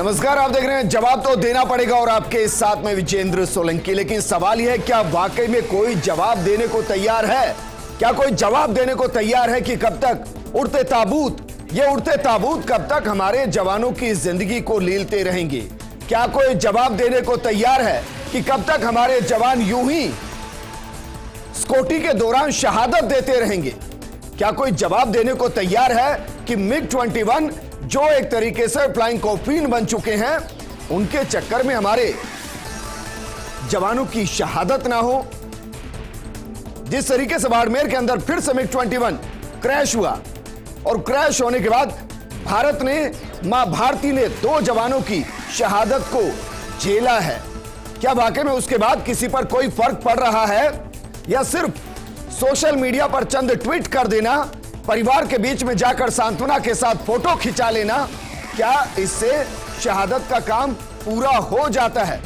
नमस्कार, आप देख रहे हैं जवाब तो देना पड़ेगा और आपके साथ में विजेंद्र सोलंकी। लेकिन सवाल यह है, क्या वाकई में कोई जवाब देने को तैयार है? क्या कोई जवाब देने को तैयार है कि कब तक उड़ते ताबूत कब तक हमारे जवानों की जिंदगी को लीलते रहेंगे? क्या कोई जवाब देने को तैयार है कि कब तक हमारे जवान यूं ही स्कूटी के दौरान शहादत देते रहेंगे? क्या कोई जवाब देने को तैयार है कि MiG-21 जो एक तरीके से फ्लाइंग कॉकपिट बन चुके हैं, उनके चक्कर में हमारे जवानों की शहादत ना हो? जिस तरीके से बाड़मेर के अंदर फिर से MiG-21 क्रैश हुआ और क्रैश होने के बाद भारत ने, मां भारती ने 2 जवानों की शहादत को झेला है। क्या वाकई में उसके बाद किसी पर कोई फर्क पड़ रहा है, या सिर्फ सोशल मीडिया पर चंद ट्वीट कर देना, परिवार के बीच में जाकर सांत्वना के साथ फोटो खिंचा लेना, क्या इससे शहादत का काम पूरा हो जाता है?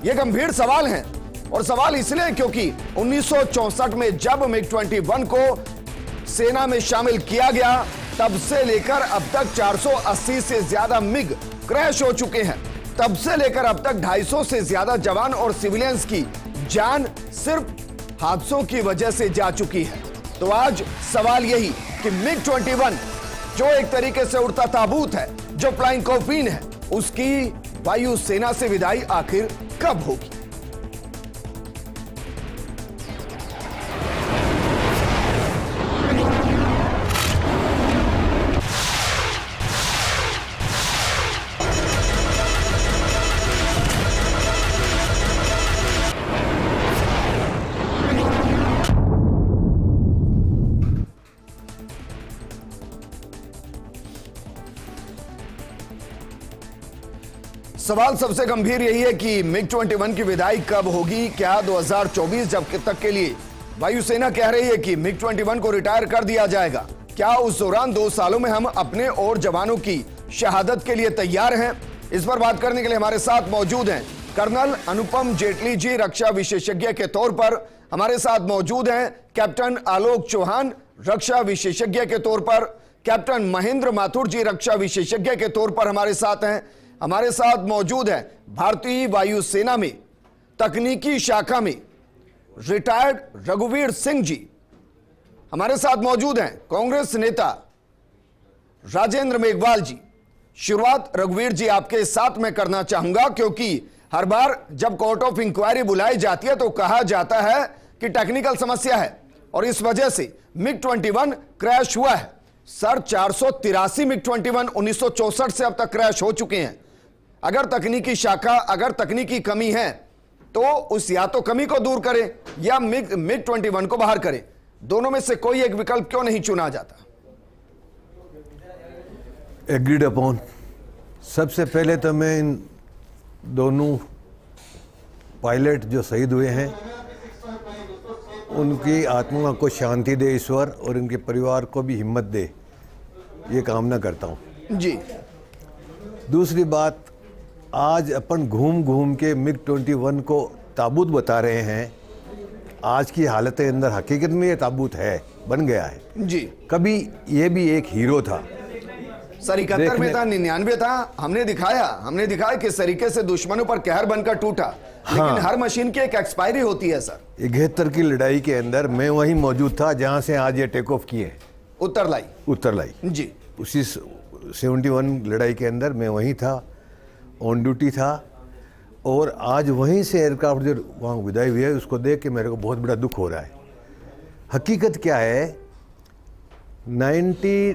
यह गंभीर सवाल है। और सवाल इसलिए क्योंकि 1964 में जब MiG-21 को सेना में शामिल किया गया, तब से लेकर अब तक 480 से ज्यादा मिग क्रैश हो चुके हैं। तब से लेकर अब तक 250 से ज्यादा जवान और सिविलियंस की जान सिर्फ हादसों की वजह से जा चुकी है। तो आज सवाल यही कि MiG-21 जो एक तरीके से उड़ता ताबूत है, जो फ्लाइंग कॉकपिट है, उसकी वायुसेना से विदाई आखिर कब होगी? सवाल सबसे गंभीर यही है कि MiG-21 की विदाई कब होगी? क्या 2024 जब तक के लिए वायुसेना कह रही है कि MiG-21 को रिटायर कर दिया जाएगा? क्या उस दौरान 2 सालों में हम अपने और जवानों की शहादत के लिए तैयार हैं? इस पर बात करने के लिए हमारे साथ मौजूद हैं कर्नल अनुपम जेटली जी, रक्षा विशेषज्ञ के तौर पर। हमारे साथ मौजूद हैं कैप्टन आलोक चौहान, रक्षा विशेषज्ञ के तौर पर। कैप्टन महेंद्र माथुर जी, रक्षा विशेषज्ञ के तौर पर हमारे साथ हैं। हमारे साथ मौजूद है भारतीय वायुसेना में तकनीकी शाखा में रिटायर्ड रघुवीर सिंह जी। हमारे साथ मौजूद हैं कांग्रेस नेता राजेंद्र मेघवाल जी। शुरुआत रघुवीर जी आपके साथ में करना चाहूंगा, क्योंकि हर बार जब कोर्ट ऑफ इंक्वायरी बुलाई जाती है तो कहा जाता है कि टेक्निकल समस्या है और इस वजह से MiG-21 क्रैश हुआ है। सर, 483 MiG-21 1964 से अब तक क्रैश हो चुके हैं। अगर तकनीकी शाखा, अगर तकनीकी कमी है तो उस या तो कमी को दूर करें या MiG-21 को बाहर करें। दोनों में से कोई एक विकल्प क्यों नहीं चुना जाता? Agreed upon. सबसे पहले तो मैं इन दोनों पायलट जो शहीद हुए हैं उनकी आत्मा को शांति दे ईश्वर, और इनके परिवार को भी हिम्मत दे, ये कामना करता हूँ जी। दूसरी बात, आज अपन घूम घूम के MiG-21 को ताबूत बता रहे हैं। आज की हालत के अंदर हकीकत में ये ताबूत है, बन गया है जी। कभी ये भी एक हीरो था सर, 71 में था, 99 था। हमने दिखाया किस तरीके से दुश्मनों पर कहर बनकर टूटा। लेकिन हर मशीन की एक एक्सपायरी होती है सर। 71 की लड़ाई के अंदर मैं वहीं मौजूद था जहां से आज ये टेक ऑफ किए, उत्तरलाई जी। उसी 71 लड़ाई के अंदर मैं वहीं था, ऑन ड्यूटी था, और आज वहीं से एयरक्राफ्ट जो वहाँ विदाई हुई है उसको देख के मेरे को बहुत बड़ा दुख हो रहा है। हकीकत क्या है, 90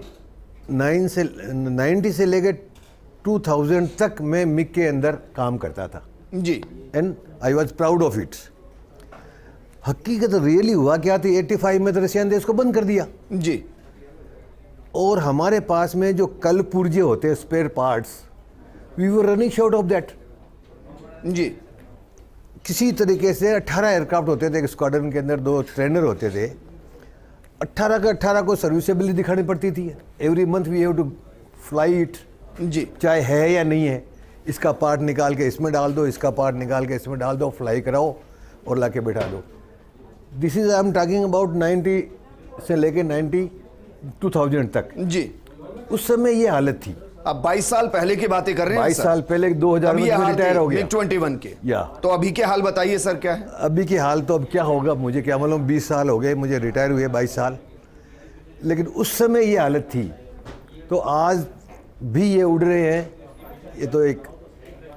से लेकर 2000 तक मैं MiG के अंदर काम करता था जी, and I was proud of it. हकीकत रियली हुआ क्या थी, 85 में तो रशियन ने इसको बंद कर दिया जी। और हमारे पास में जो कल पुर्जे होते हैं, spare parts, we were running short of that जी। किसी तरीके से 18 एयरक्राफ्ट होते थे, एक स्क्वाड्रन के अंदर 2 ट्रेनर होते थे। 18 के 18 को सर्विसेबिलिटी दिखानी पड़ती थी। Every month we have to fly it जी, चाहे है या नहीं है। इसका पार्ट निकाल के इसमें डाल दो, इसका पार्ट निकाल के इसमें डाल दो, फ्लाई कराओ और लाके बैठा दो। This is I am talking about 90 से लेके 2000 तक जी। उस समय ये हालत थी। अब 22 साल पहले की बातें कर रहे हैं 22 सर? साल पहले 2000 अभी में ये हाल रिटायर हो गया। MiG-21 के। या तो अभी के हाल बताइए सर, क्या है? अभी की हाल तो अब क्या होगा मुझे क्या मालूम। 20 साल हो गए मुझे रिटायर हुए, 22 साल, लेकिन उस समय ये हालत थी। तो आज भी ये उड़ रहे हैं, ये तो एक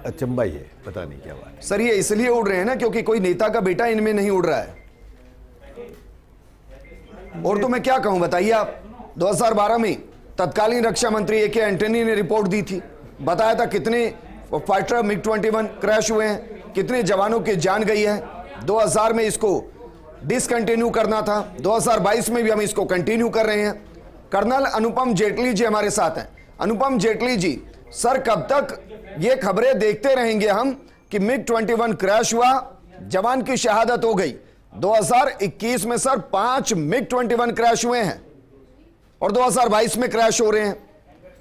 अचंबा ही है, पता नहीं क्या बात है। सर ये इसलिए उड़ रहे हैं ना क्योंकि कोई नेता का बेटा इनमें नहीं उड़ रहा है। और तो मैं क्या कहूं, बताइए आप। 2012 में तत्कालीन रक्षा मंत्री ए के एंटनी ने रिपोर्ट दी थी, बताया था कितने फाइटर MiG-21 क्रैश हुए हैं, कितने जवानों की जान गई है। 2000 में इसको डिसकंटिन्यू करना था, 2022 में भी हम इसको कंटिन्यू कर रहे हैं। कर्नल अनुपम जेटली जी हमारे साथ हैं। अनुपम जेटली जी, सर कब तक ये खबरें देखते रहेंगे हम कि MiG-21 क्रैश हुआ, जवान की शहादत हो गई। 2021 में सर 5 MiG-21 क्रैश हुए हैं और 2022 में क्रैश हो रहे हैं।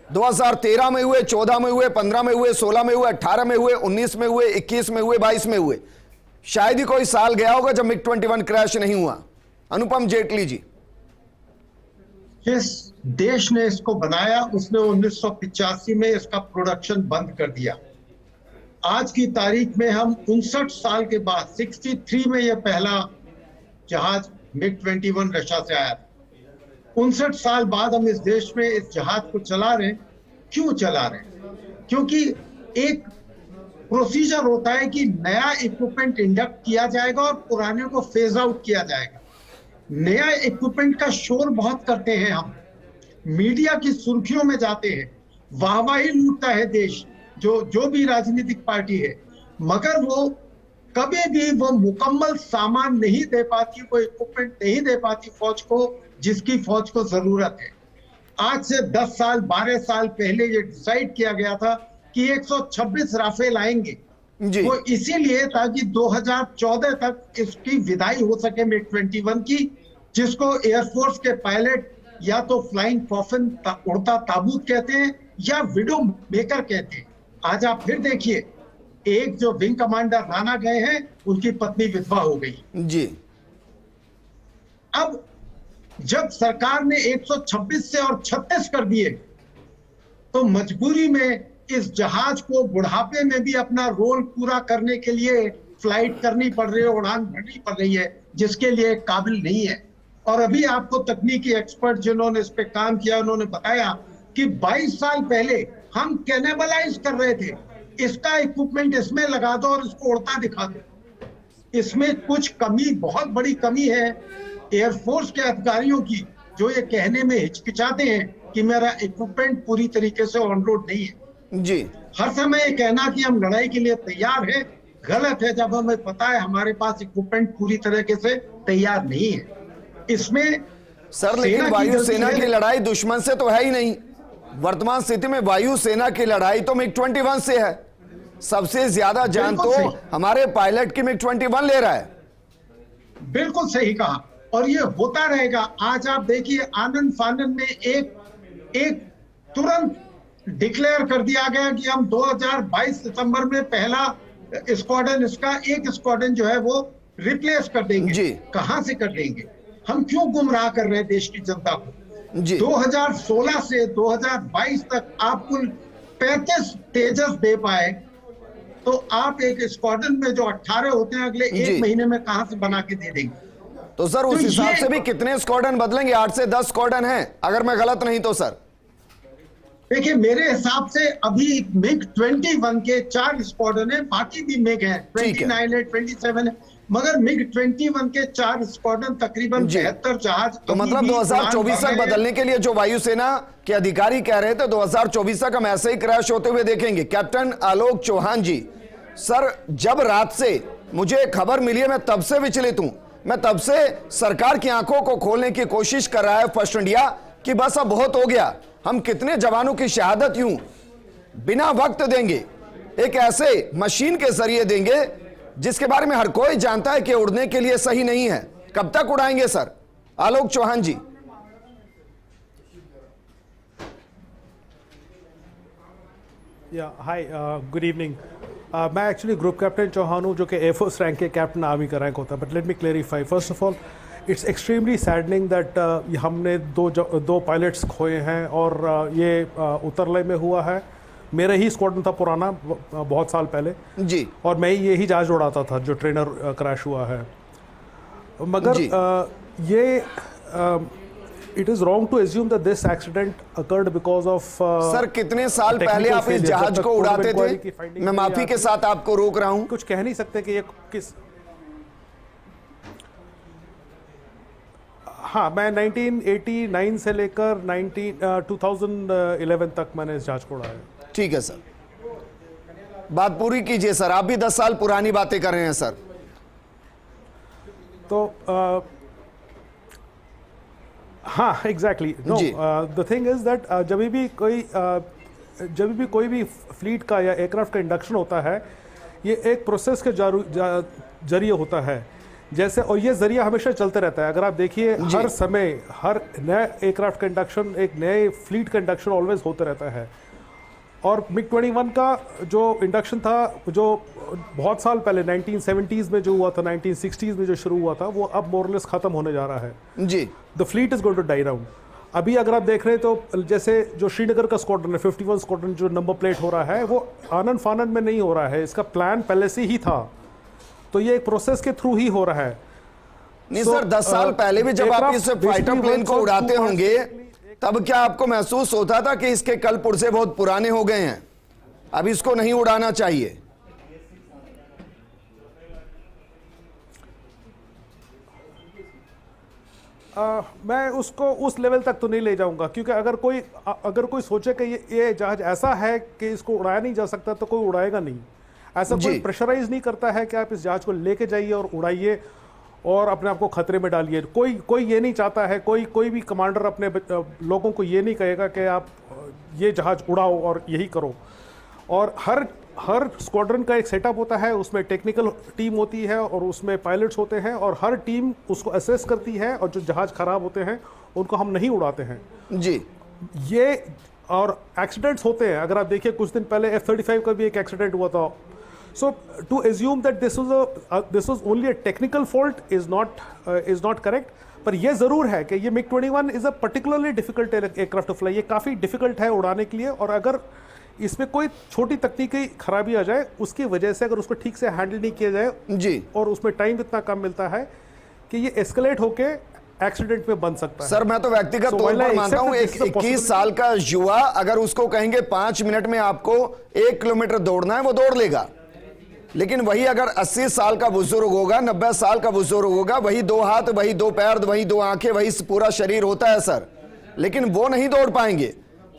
2013 में हुए, 14 में हुए, 15 में हुए, 16 में हुए, 18 में हुए, 19 में हुए, 21 में हुए, 22 में हुए। शायद ही कोई साल गया होगा जब MiG-21 क्रैश नहीं हुआ। अनुपम जेटली जी, जिस देश ने इसको बनाया उसने 1985 में इसका प्रोडक्शन बंद कर दिया। आज की तारीख में हम 59 साल के बाद 63 में यह पहला जहाज MiG-21 रशिया से आया था। 59 साल बाद हम इस देश में इस जहाज को चला रहे हैं। क्यों चला रहे हैं? क्योंकि एक प्रोसीजर होता है कि नया इक्विपमेंट इंडक्ट किया जाएगा और पुराने को फेज आउट किया जाएगा। नया इक्विपमेंट का शोर बहुत करते हैं हम, मीडिया की सुर्खियों में जाते हैं, वाहवाही लूटता है देश, जो भी राजनीतिक पार्टी है, मगर वो कभी भी वो मुकम्मल सामान नहीं दे पाती, वो इक्विपमेंट नहीं दे पाती फौज को जिसकी फौज को जरूरत है। आज से 10 साल 12 साल पहले ये डिसाइड किया गया था कि 126 राफेल आएंगे। वो इसीलिए ताकि 2014 तक इसकी विदाई हो सके MiG-21 की, जिसको एयरफोर्स के पायलट या तो फ्लाइंग कॉफिन उड़ता ताबूत कहते हैं या विडो मेकर कहते हैं। आज आप फिर देखिए, एक जो विंग कमांडर राणा गए हैं, उनकी पत्नी विधवा हो गई जी। अब जब सरकार ने 126 से और 36 कर दिए, तो मजबूरी में इस जहाज को बुढ़ापे में भी अपना रोल पूरा करने के लिए फ्लाइट करनी पड़ रही है, उड़ान भरनी पड़ रही है, जिसके लिए काबिल नहीं है। और अभी आपको तकनीकी एक्सपर्ट जिन्होंने इस पे काम किया, उन्होंने बताया कि 22 साल पहले हम कैनेबलाइज कर रहे थे, इसका इक्विपमेंट इसमें लगा दो और इसको उड़ता दिखा दो। इसमें कुछ कमी, बहुत बड़ी कमी है एयरफोर्स के अधिकारियों की, जो ये कहने में हिचकिचाते हैं कि मेरा इक्विपमेंट पूरी तरीके से ऑन रोड नहीं है। जी, हर समय ये कहना कि हम लड़ाई के लिए तैयार हैं गलत है, जब हमें पता है हमारे पास इक्विपमेंट पूरी तरीके से तैयार नहीं है। इसमें सर लेकिन वायुसेना की लड़ाई दुश्मन से तो है ही नहीं। वर्तमान स्थिति में वायुसेना की लड़ाई तो MiG-21 से है। सबसे ज्यादा जान तो हमारे पायलट की MiG-21 ले रहा है। बिल्कुल सही कहा, और ये होता रहेगा। आज आप देखिए, आनंद फानंद में एक तुरंत डिक्लेयर कर दिया गया कि हम 2022 सितंबर में पहला स्क्वाड्रन, इसका एक स्क्वाड्रन जो है वो रिप्लेस कर देंगे जी। कहां से कर देंगे? हम क्यों गुमराह कर रहे हैं देश की जनता को जी। 2016 से 2022 तक आप कुल 35 तेजस दे पाए, तो आप एक स्क्वाड्रन में जो 18 होते हैं अगले एक महीने में कहां से बना के दे देंगे? तो सर उस हिसाब से भी कितने स्क्वाड्रन बदलेंगे? 8 से 10 स्क्वाड्रन हैं अगर मैं गलत नहीं तो सर। देखिए, मेरे हिसाब से अभी MiG-21 के 4 स्क्वाड्रन है, बाकी भी MiG है, 29 है, 27 है, मगर MiG-21 के 4 स्क्वाड्रन तकरीबन 72 जहाज। तो मतलब 2024 तक बदलने के लिए जो वायुसेना के अधिकारी कह रहे थे 2024 तक हम ऐसे ही क्रैश होते हुए देखेंगे। कैप्टन आलोक चौहान जी, सर जब रात से मुझे खबर मिली है मैं तब से विचलित हूं। मैं तब से सरकार की आंखों को खोलने की कोशिश कर रहा है फर्स्ट इंडिया कि बस अब बहुत हो गया, हम कितने जवानों की शहादत यूं बिना वक्त देंगे, एक ऐसे मशीन के जरिए देंगे जिसके बारे में हर कोई जानता है कि उड़ने के लिए सही नहीं है। कब तक उड़ाएंगे सर? आलोक चौहान जी। हाय, गुड इवनिंग। मैं एक्चुअली ग्रुप कैप्टन चौहान हूँ, जो कि एयरफोर्स रैंक के कैप्टन आर्मी का रैंक होता है। But let me clarify, first of all it's extremely saddening that हमने दो पायलट्स खोए हैं और ये उतरले में हुआ है। मेरा ही स्क्वाड्रन था पुराना, बहुत साल पहले जी, और मैं ही यही जहाज उड़ाता था जो ट्रेनर क्रैश हुआ है। मगर ये it is wrong to assume that this accident occurred because of sir कितने साल पहले आप इस जहाज को उड़ाते थे? मैं माफी के साथ आपको रोक रहा हूं। कुछ कह नहीं सकते कि ये किस। हाँ, मैं 1989 से लेकर 2011 तक मैंने इस जहाज को उड़ाया। ठीक है सर, बात पूरी कीजिए सर, आप भी 10 साल पुरानी बातें कर रहे हैं सर। तो हाँ, exactly. No, the thing is that जब भी कोई भी फ्लीट का या एयरक्राफ्ट का इंडक्शन होता है, ये एक प्रोसेस के जरिए होता है जैसे, और ये जरिया हमेशा चलते रहता है। अगर आप देखिए हर समय हर नए एयरक्राफ्ट का इंडक्शन, एक नए फ्लीट का इंडक्शन ऑलवेज होता रहता है। और MiG-21 का जो इंडक्शन था, जो बहुत साल पहले 1970s में जो हुआ था, 1960s में जो शुरू हुआ था, वो अब मोरलेस खत्म होने जा रहा है जी। The fleet is going to die down. अभी अगर आप देख रहे हैं तो जैसे जो श्रीनगर का स्क्वाड्रन है, 51 स्क्वाड्रन, जो नंबर प्लेट हो रहा है, वो आनंद फानंद में नहीं हो रहा है, इसका प्लान पहले से ही था। तो ये एक प्रोसेस के थ्रू ही हो रहा है। नहीं सर, 10 साल पहले भी जब आप इस फाइटर प्लेन को उड़ाते होंगे, तब क्या आपको महसूस होता था कि इसके कल पुर्जे बहुत पुराने हो गए हैं, अब इसको नहीं उड़ाना चाहिए? मैं उसको उस लेवल तक तो नहीं ले जाऊंगा, क्योंकि अगर कोई सोचे कि ये जहाज ऐसा है कि इसको उड़ाया नहीं जा सकता, तो कोई उड़ाएगा नहीं। ऐसा कोई प्रेशराइज नहीं करता है कि आप इस जहाज को लेके जाइए और उड़ाइए और अपने आप को खतरे में डालिए। कोई ये नहीं चाहता है, कोई भी कमांडर अपने लोगों को ये नहीं कहेगा कि आप ये जहाज उड़ाओ और यही करो। और हर स्क्वाड्रन का एक सेटअप होता है, उसमें टेक्निकल टीम होती है और उसमें पायलट्स होते हैं, और हर टीम उसको असेस करती है, और जो जहाज खराब होते हैं उनको हम नहीं उड़ाते हैं जी। ये और एक्सीडेंट्स होते हैं। अगर आप देखिए कुछ दिन पहले F-35 का भी एक एक्सीडेंट हुआ था। So to assume that this was only a technical fault is not correct. पर ये ज़रूर है कि ये MiG-21 is a particularly difficult aircraft to fly. ये काफ़ी difficult है उड़ाने के लिए, और अगर इसमें कोई छोटी तकनीकी खराबी आ जाए, उसकी वजह से अगर उसको ठीक से हैंडल नहीं किया जाए जी, और उसमें टाइम इतना कम मिलता है कि ये एस्केलेट होके एक्सीडेंट में बन सकता है। सर मैं तो व्यक्तिगत तौर पर मानता हूं, एक 21 साल का युवा अगर उसको कहेंगे 5 मिनट में आपको 1 किलोमीटर दौड़ना है, वो दौड़ लेगा। लेकिन वही अगर 80 साल का बुजुर्ग होगा, 90 साल का बुजुर्ग होगा, वही 2 हाथ, वही 2 पैर, वही 2 आंखें, वही पूरा शरीर होता है सर, लेकिन वो नहीं दौड़ पाएंगे।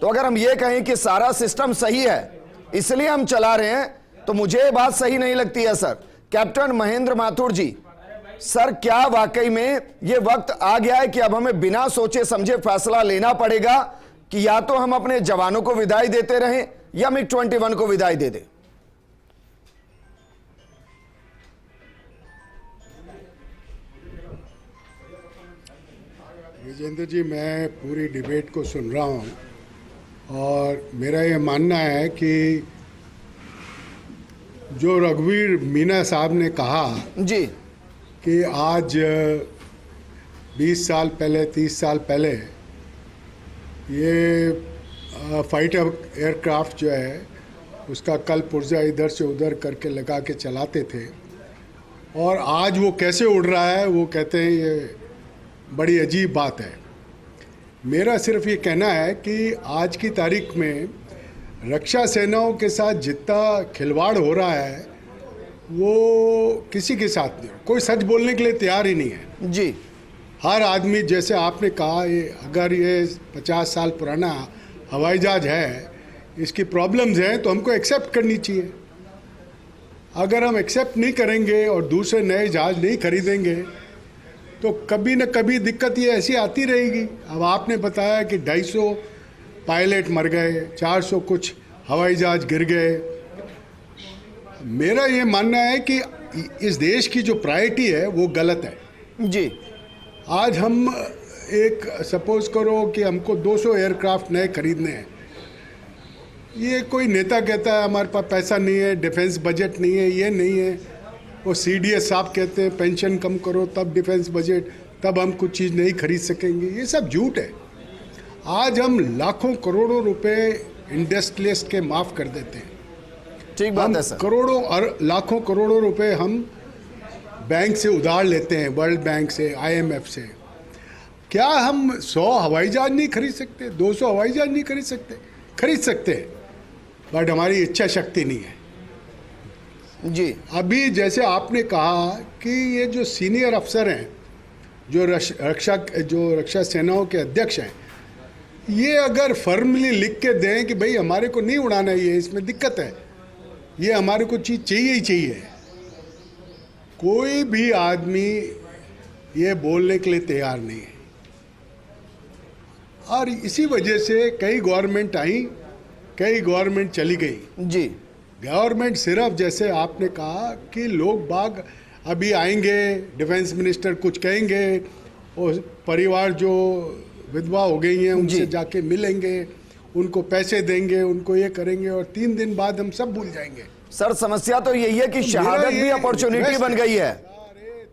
तो अगर हम ये कहें कि सारा सिस्टम सही है इसलिए हम चला रहे हैं, तो मुझे ये बात सही नहीं लगती है सर। कैप्टन महेंद्र माथुर जी, सर क्या वाकई में ये वक्त आ गया है कि अब हमें बिना सोचे समझे फैसला लेना पड़ेगा कि या तो हम अपने जवानों को विदाई देते रहें या MiG-21 को विदाई दे दें? विजेंद्र जी, मैं पूरी डिबेट को सुन रहा हूँ और मेरा ये मानना है कि जो रघुवीर मीना साहब ने कहा जी कि आज 20 साल पहले, 30 साल पहले ये फाइटर एयरक्राफ्ट जो है उसका कल पुर्जा इधर से उधर करके लगा के चलाते थे, और आज वो कैसे उड़ रहा है वो कहते हैं ये बड़ी अजीब बात है। मेरा सिर्फ ये कहना है कि आज की तारीख में रक्षा सेनाओं के साथ जितना खिलवाड़ हो रहा है वो किसी के साथ नहीं, कोई सच बोलने के लिए तैयार ही नहीं है जी। हर आदमी, जैसे आपने कहा, अगर ये 50 साल पुराना हवाई जहाज है, इसकी प्रॉब्लम्स हैं तो हमको एक्सेप्ट करनी चाहिए। अगर हम एक्सेप्ट नहीं करेंगे और दूसरे नए जहाज नहीं खरीदेंगे तो कभी न कभी दिक्कत ये ऐसी आती रहेगी। अब आपने बताया कि 250 पायलट मर गए, 400 कुछ हवाई जहाज गिर गए। मेरा ये मानना है कि इस देश की जो प्रायोरिटी है वो गलत है जी। आज हम एक सपोज करो कि हमको 200 एयरक्राफ्ट नए खरीदने हैं, ये कोई नेता कहता है हमारे पास पैसा नहीं है, डिफेंस बजट नहीं है, ये नहीं है। वो CDS साहब कहते हैं पेंशन कम करो तब डिफेंस बजट, तब हम कुछ चीज़ नहीं खरीद सकेंगे, ये सब झूठ है। आज हम लाखों करोड़ों रुपए इंडस्ट्रियलिस्ट के माफ़ कर देते हैं। ठीक बात है सर। करोड़ों और लाखों करोड़ों रुपए हम बैंक से उधार लेते हैं, वर्ल्ड बैंक से, IMF से। क्या हम 100 हवाई जहाज नहीं खरीद सकते? 200 हवाई जहाज नहीं खरीद सकते? खरीद सकते हैं, बट हमारी इच्छा शक्ति नहीं है जी। अभी जैसे आपने कहा कि ये जो सीनियर अफसर हैं, जो रक्षा सेनाओं के अध्यक्ष हैं, ये अगर फर्मली लिख के दें कि भाई हमारे को नहीं उड़ाना, ये इसमें दिक्कत है, ये हमारे को चीज़ चाहिए ही चाहिए, कोई भी आदमी ये बोलने के लिए तैयार नहीं है। और इसी वजह से कई गवर्नमेंट आई, कई गवर्नमेंट चली गई जी। गवर्नमेंट सिर्फ जैसे आपने कहा कि लोग बाग अभी आएंगे, डिफेंस मिनिस्टर कुछ कहेंगे, और परिवार जो विधवा हो गई हैं उनसे जाके मिलेंगे, उनको पैसे देंगे, उनको ये करेंगे, और 3 दिन बाद हम सब भूल जाएंगे। सर समस्या तो यही है कि शहादत भी अपॉर्चुनिटी बन गई है।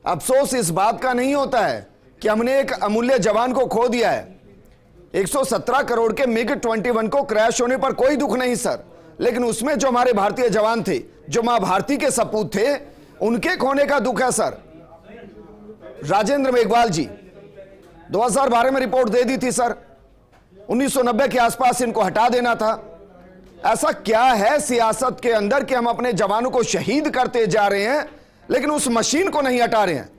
अफसोस इस बात का नहीं होता है कि हमने एक अमूल्य जवान को खो दिया है। 117 करोड़ के MiG-21 को क्रैश होने पर कोई दुख नहीं सर, लेकिन उसमें जो हमारे भारतीय जवान थे, जो मां भारती के सपूत थे, उनके खोने का दुख है सर। राजेंद्र मेघवाल जी 2012 में रिपोर्ट दे दी थी सर, 1990 के आसपास इनको हटा देना था। ऐसा क्या है सियासत के अंदर कि हम अपने जवानों को शहीद करते जा रहे हैं, लेकिन उस मशीन को नहीं हटा रहे हैं।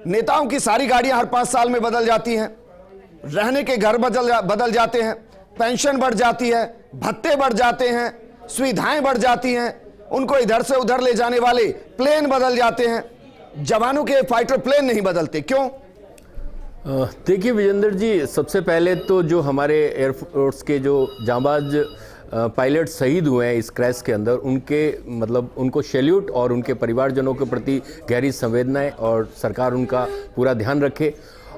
नेताओं की सारी गाड़ियां हर 5 साल में बदल जाती हैं, रहने के घर बदल जाते हैं, पेंशन बढ़ जाती है, भत्ते बढ़ जाते हैं, सुविधाएं बढ़ जाती हैं, उनको इधर से उधर ले जाने वाले प्लेन बदल जाते हैं, जवानों के फाइटर प्लेन नहीं बदलते, क्यों? देखिए विजेंद्र जी, सबसे पहले तो जो हमारे एयरफोर्स के जो जांबाज पायलट शहीद हुए हैं इस क्रैश के अंदर, उनको सैल्यूट, और उनके परिवारजनों के प्रति गहरी संवेदनाएं, और सरकार उनका पूरा ध्यान रखे।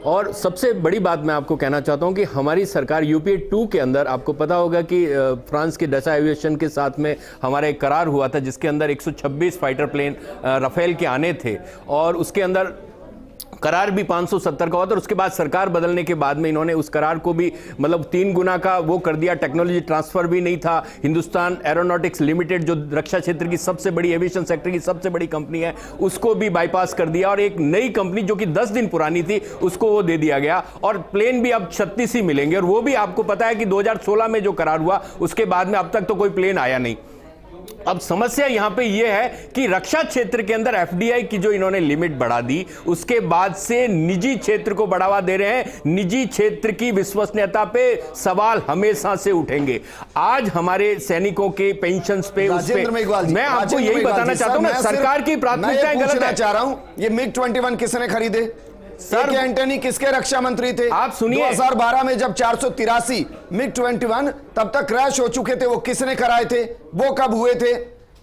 और सबसे बड़ी बात मैं आपको कहना चाहता हूं कि हमारी सरकार UPA 2 के अंदर, आपको पता होगा कि फ्रांस के डसा एविएशन के साथ में हमारा एक करार हुआ था जिसके अंदर 126 फाइटर प्लेन राफेल के आने थे, और उसके अंदर करार भी 570 का हुआ था। और उसके बाद सरकार बदलने के बाद में इन्होंने उस करार को भी 3 गुना का वो कर दिया। टेक्नोलॉजी ट्रांसफर भी नहीं था। हिंदुस्तान एरोनॉटिक्स लिमिटेड जो रक्षा क्षेत्र की सबसे बड़ी एविएशन सेक्टर की सबसे बड़ी कंपनी है, उसको भी बाईपास कर दिया, और एक नई कंपनी जो कि 10 दिन पुरानी थी उसको वो दे दिया गया। और प्लेन भी अब 36 ही मिलेंगे, और वो भी आपको पता है कि 2016 में जो करार हुआ उसके बाद में अब तक तो कोई प्लेन आया नहीं। अब समस्या यहां पे यह है कि रक्षा क्षेत्र के अंदर FDI की जो इन्होंने लिमिट बढ़ा दी, उसके बाद से निजी क्षेत्र को बढ़ावा दे रहे हैं। निजी क्षेत्र की विश्वसनीयता पे सवाल हमेशा से उठेंगे। आज हमारे सैनिकों के पेंशन्स पे, मैं आपको यही बताना चाहता हूं, सरकार की प्राथमिकताएं गलत है। चाह रहा हूं, ये MiG-21 किसने खरीदे? सर एंटनी किसके रक्षा मंत्री थे? आप सुनिए, 2012 में जब 483 MiG-21 तब तक क्रैश हो चुके थे, वो किसने कराए थे? वो कब हुए थे?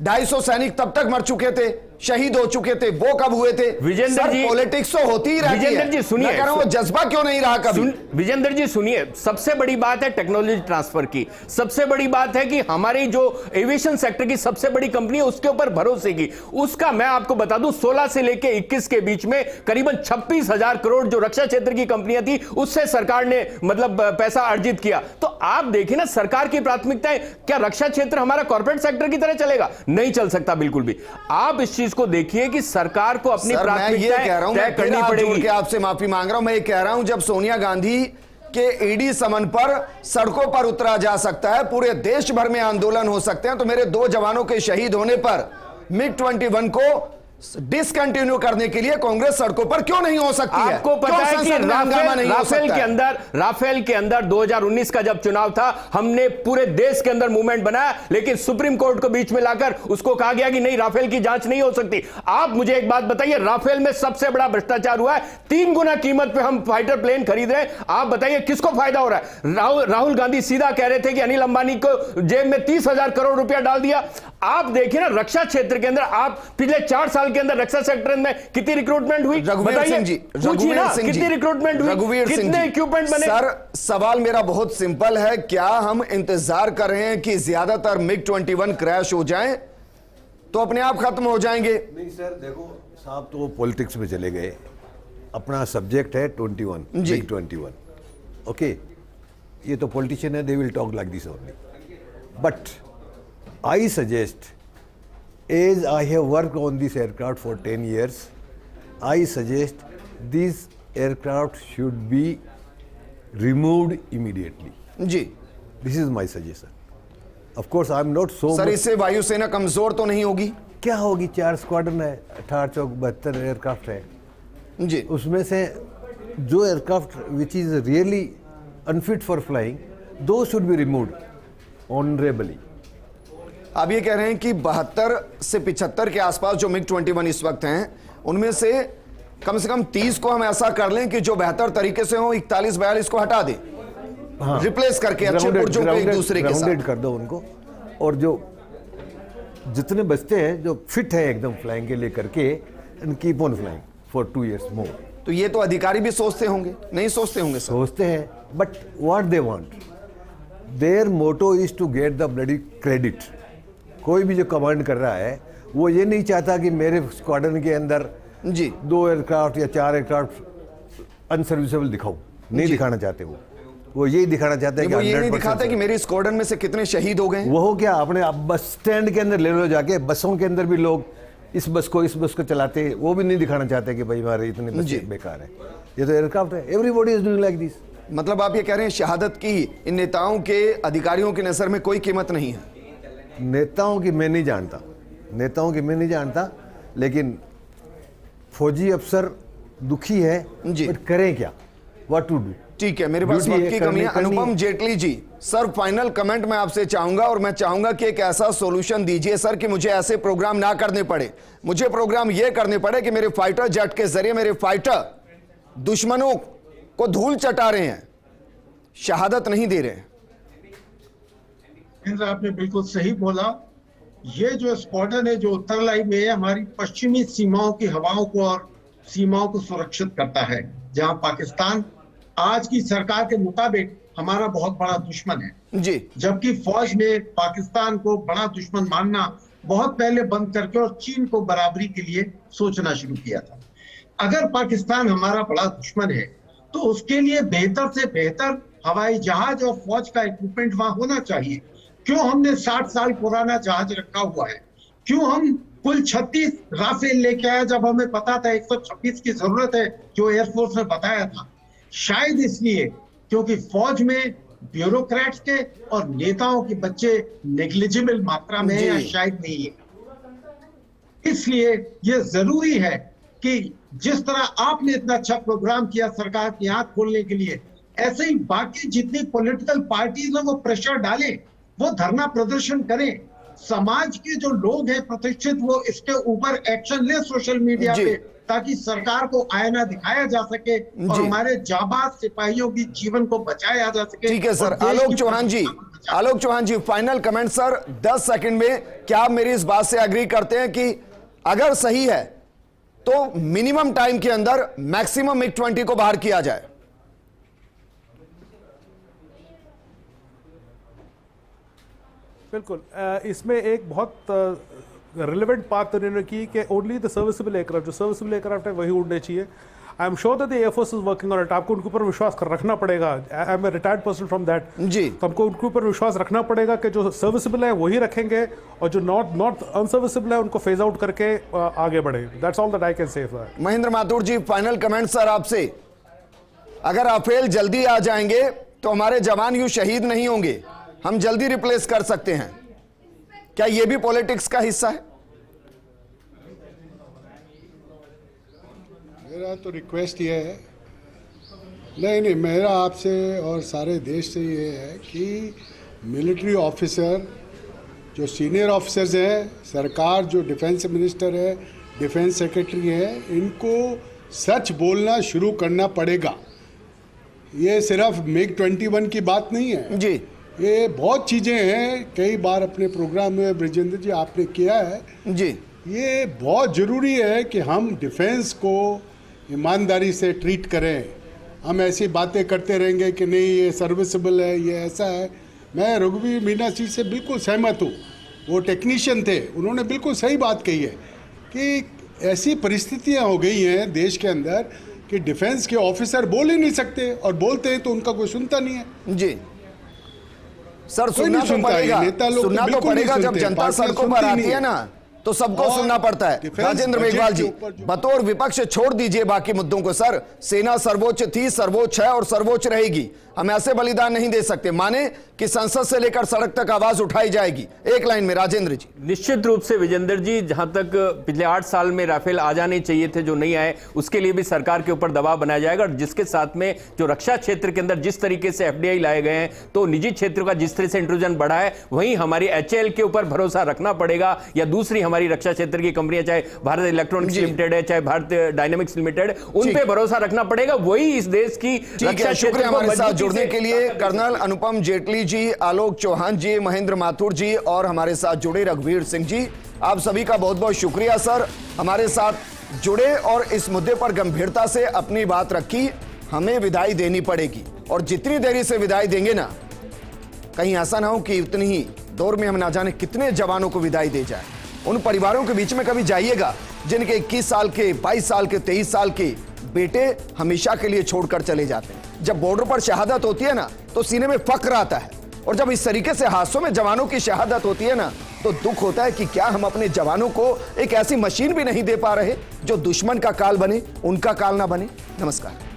250 सैनिक तब तक मर चुके थे, शहीद हो चुके थे, वो कब हुए थे? विजेंद्र जी, पॉलिटिक्स तो होती ही रहती है। विजेंद्र जी सुनिए, वो जज्बा क्यों नहीं रहा कभी? विजेंद्र जी सुनिए, सबसे बड़ी बात है टेक्नोलॉजी ट्रांसफर की। सबसे बड़ी बात है कि हमारी जो एविएशन सेक्टर की सबसे बड़ी कंपनी है उसके ऊपर भरोसे की। उसका मैं आपको बता दूं, 16 से लेकर 21 के बीच में करीबन 26,000 करोड़ जो रक्षा क्षेत्र की कंपनियां थी, उससे सरकार ने पैसा अर्जित किया। तो आप देखिए ना, सरकार की प्राथमिकताएं, क्या रक्षा क्षेत्र हमारा कॉर्पोरेट सेक्टर की तरह चलेगा? नहीं चल सकता बिल्कुल भी। आप इस चीज को देखिए कि सरकार को अपनी प्राथमिकताएं तय करनी पड़ेगी। आपसे माफी मांग रहा हूं, मैं ये कह रहा हूं, जब सोनिया गांधी के ईडी समन पर सड़कों पर उतरा जा सकता है, पूरे देश भर में आंदोलन हो सकते हैं, तो मेरे 2 जवानों के शहीद होने पर MiG-21 को डिसकंटिन्यू करने के लिए कांग्रेस सड़कों पर क्यों नहीं हो सकती है? आपको पता है कि राफेल के अंदर 2019 का जब चुनाव था, हमने पूरे देश के अंदर मूवमेंट बनाया, लेकिन सुप्रीम कोर्ट को बीच में लाकर उसको कहा गया कि नहीं, राफेल की जांच नहीं हो सकती। आप मुझे एक बात बताइए, राफेल में सबसे बड़ा भ्रष्टाचार हुआ है। 3 गुना कीमत पे हम फाइटर प्लेन खरीद रहे हैं। आप बताइए किसको फायदा हो रहा है? राहुल गांधी सीधा कह रहे थे कि अनिल अंबानी को जेब में 30,000 करोड़ रुपया डाल दिया। आप देखिए ना, रक्षा क्षेत्र के अंदर आप पिछले 4 साल के अंदर रक्षा सेक्टर में कितनी रिक्रूटमेंट हुई? रघुवीर सिंह जी, कितनी रिक्रूटमेंट हुई, कितने इक्विपमेंट बने? सर सवाल मेरा बहुत सिंपल है, क्या हम इंतजार कर रहे हैं कि ज्यादातर MiG-21 क्रैश हो जाएं तो अपने आप खत्म हो जाएंगे? नहीं सर, देखो साहब तो पॉलिटिक्स में चले गए, अपना सब्जेक्ट है 21, जी। MiG 21, okay. ये तो पॉलिटिशियन है, they will talk like this only, but I suggest, as I have work on this aircraft for 10 years, I suggest this aircraft should be removed immediately. जी this is my suggestion. Of course I am not so sir, इससे वायुसेना कमजोर तो नहीं होगी? क्या होगी, 4 squadron है, 18 चौक 72 एयरक्राफ्ट है, जी उसमें से जो aircraft which is really unfit for flying, दो शुड बी रिमूव्ड ऑनरेबली। आप ये कह रहे हैं कि 72 से 75 के आसपास जो MiG 21 इस वक्त हैं, उनमें से कम 30 को हम ऐसा कर लें कि जो बेहतर तरीके से हो, 41-42 को हटा दें, रिप्लेस करके अच्छे पुर्जों पे एक दूसरे के साथ कर दो उनको, और जो जितने बचते हैं जो फिट है एकदम फ्लाइंग के लिए करके, and keep on flying for 2 years मोर। तो ये तो अधिकारी भी सोचते होंगे, नहीं सोचते होंगे सर? सोचते हैं, but what they want, their motto is to get the bloody credit. कोई भी जो कमांड कर रहा है वो ये नहीं चाहता कि मेरे स्क्वाड्रन के अंदर जी 2 एयरक्राफ्ट या 4 एयरक्राफ्ट अनसर्विसेबल दिखाऊं, नहीं दिखाना चाहते वो यही दिखाना चाहते हैं कि वो ये नहीं 100% दिखाते कि मेरे स्क्वाड्रन में से कितने शहीद हो गए। वो हो क्या, अपने आप बस स्टैंड के अंदर ले लो जाके, बसों के अंदर भी लोग इस बस को चलाते हैं, वो भी नहीं दिखाना चाहते कि भाई हमारे इतने बस बेकार है। ये तो एयरक्राफ्ट है, everybody is doing like this. मतलब आप ये कह रहे हैं शहादत की इन नेताओं के, अधिकारियों की नजर में कोई कीमत नहीं है? नेताओं की मैं नहीं जानता, लेकिन फौजी अफसर दुखी है, जी। बट करें क्या, व्हाट टू डू। ठीक है, मेरे पास ड्यूटी वक्त की है, कमी है। करनी अनुपम Jaitley ji, sir final comment मैं आपसे चाहूंगा, और मैं चाहूंगा कि एक ऐसा सॉल्यूशन दीजिए सर कि मुझे ऐसे प्रोग्राम ना करने पड़े। मुझे प्रोग्राम ये करने पड़े कि मेरे फाइटर जेट के जरिए मेरे फाइटर दुश्मनों को धूल चटा रहे हैं, शहादत नहीं दे रहे हैं। आपने बिल्कुल सही बोला। ये जो स्क्वाड्रन है जो उत्तर लाई में है, हमारी पश्चिमी सीमाओं की हवाओं को और सीमाओं को सुरक्षित करता है, जहां पाकिस्तान आज की सरकार के मुताबिक हमारा बहुत बड़ा दुश्मन है जी। जबकि फौज ने पाकिस्तान को बड़ा दुश्मन मानना बहुत पहले बंद करके और चीन को बराबरी के लिए सोचना शुरू किया था। अगर पाकिस्तान हमारा बड़ा दुश्मन है तो उसके लिए बेहतर से बेहतर हवाई जहाज और फौज का इक्विपमेंट वहां होना चाहिए। क्यों हमने 60 साल पुराना जहाज रखा हुआ है? क्यों हम कुल 36 राफेल लेके आए जब हमें पता था 126 की जरूरत है, जो एयरफोर्स ने बताया था? शायद इसलिए क्योंकि फौज में ब्यूरोक्रेट्स के और नेताओं के बच्चे नेग्लिजिबल मात्रा में है, या शायद नहीं है। इसलिए यह जरूरी है कि जिस तरह आपने इतना अच्छा प्रोग्राम किया सरकार की आंख खोलने के लिए, ऐसे ही बाकी जितनी पॉलिटिकल पार्टीज हैं वो प्रेशर डालें, वो धरना प्रदर्शन करें, समाज के जो लोग हैं प्रतिष्ठित वो इसके ऊपर एक्शन ले सोशल मीडिया पे, ताकि सरकार को आईना दिखाया जा सके और हमारे जाबाज सिपाहियों की जीवन को बचाया जा सके। ठीक है सर। आलोक चौहान जी, फाइनल कमेंट सर 10 सेकंड में। क्या आप मेरी इस बात से एग्री करते हैं कि अगर सही है तो मिनिमम टाइम के अंदर मैक्सिमम MiG 20 को बाहर किया जाए? बिल्कुल। इसमें एक बहुत रिलेवेंट बात उन्होंने की कि ओनली द सर्विसेबल एयरक्राफ्ट, जो सर्विसेबल एयरक्राफ्ट है वही उड़ने चाहिए। I am sure that the air force is working on it. आपको उनके ऊपर विश्वास रखना पड़ेगा। I am a retired person from that जी। तो हमको उनके ऊपर विश्वास रखना पड़ेगा कि जो सर्विसेबल है वही रखेंगे, और जो नॉट अनसर्विसेबल है उनको फेज आउट करके आगे बढ़े। That's all that I can say. Mahendra Mathur ji, final comment sir आपसे। अगर राफेल जल्दी आ जाएंगे तो हमारे जवान यूं शहीद नहीं होंगे, हम जल्दी रिप्लेस कर सकते हैं। क्या यह भी पॉलिटिक्स का हिस्सा है? मेरा तो रिक्वेस्ट ये है, नहीं, मेरा आपसे और सारे देश से ये है कि मिलिट्री ऑफिसर जो सीनियर ऑफिसर्स हैं, सरकार जो डिफेंस मिनिस्टर है, डिफेंस सेक्रेटरी है, इनको सच बोलना शुरू करना पड़ेगा। ये सिर्फ MiG 21 की बात नहीं है जी, ये बहुत चीज़ें हैं। कई बार अपने प्रोग्राम में ब्रिजेंद्र जी आपने किया है जी। ये बहुत ज़रूरी है कि हम डिफेंस को ईमानदारी से ट्रीट करें। हम ऐसी बातें करते रहेंगे कि नहीं ये सर्विसेबल है, ये ऐसा है। मैं रघुवीर मीना जी से बिल्कुल सहमत हूँ, वो टेक्नीशियन थे, उन्होंने बिल्कुल सही बात कही है कि ऐसी परिस्थितियाँ हो गई हैं देश के अंदर कि डिफेंस के ऑफिसर बोल ही नहीं सकते, और बोलते हैं तो उनका कोई सुनता नहीं है। जी सर, कोई सुनना नहीं तो सुनता है, पड़ेगा, नेता लोग सुनना तो बिल्कुल नहीं पड़ेगा जब सुनते, जनता पार्टी सड़कों पर सुनती आती नहीं है ना, तो सबको और सुनना पड़ता है। डिफेंस राजेंद्र बजट मेघवाल के जी, ऊपर जो- बतौर विपक्ष छोड़ दीजिए बाकी मुद्दों को सर। सेना सर्वोच्च थी, सर्वोच्च है और सर्वोच्च रहेगी। हम ऐसे बलिदान नहीं दे सकते। माने कि संसद से लेकर सड़क तक आवाज उठाई जाएगी। एक लाइन में राजेंद्र जी। निश्चित रूप से विजेंद्र जी, जहां तक पिछले 8 साल में राफेल आ जाने चाहिए थे जो नहीं आए, उसके लिए भी सरकार के ऊपर दबाव बनाया जाएगा। और जिसके साथ में जो रक्षा क्षेत्र के अंदर जिस तरीके से एफडीआई लाए गए हैं, तो निजी क्षेत्र का जिस तरह से इंट्रूजन बढ़ा है, वहीं हमारी एचएएल के ऊपर भरोसा रखना पड़ेगा, या दूसरी हमारी रक्षा क्षेत्र की कंपनियां, चाहे भारत इलेक्ट्रॉनिक्स लिमिटेड है, चाहे भारत डायनेमिक्स लिमिटेड, उन पे भरोसा रखना पड़ेगा। वही इस देश की रक्षा क्षेत्र को हमारे साथ मजबूती जुड़ने से के लिए कर्नल अनुपम जेटली जी, आलोक चौहान जी, महेंद्र माथुर जी और हमारे साथ जुड़े रघुवीर सिंह जी, आप सभी का बहुत बहुत शुक्रिया सर, हमारे साथ जुड़े और इस मुद्दे पर गंभीरता से अपनी बात रखी। हमें विदाई देनी पड़ेगी और जितनी देरी से विदाई देंगे ना, कहीं ऐसा ना हो कि उतनी ही दौर में हम ना जाने कितने जवानों को विदाई दे जाए। उन परिवारों के बीच में कभी जाइएगा जिनके 21 साल के, 22 साल के, 23 साल के बेटे हमेशा के लिए छोड़कर चले जाते हैं। जब बॉर्डर पर शहादत होती है ना, तो सीने में फक्र आता है, और जब इस तरीके से हादसों में जवानों की शहादत होती है ना, तो दुख होता है कि क्या हम अपने जवानों को एक ऐसी मशीन भी नहीं दे पा रहे जो दुश्मन का काल बने, उनका काल ना बने। नमस्कार।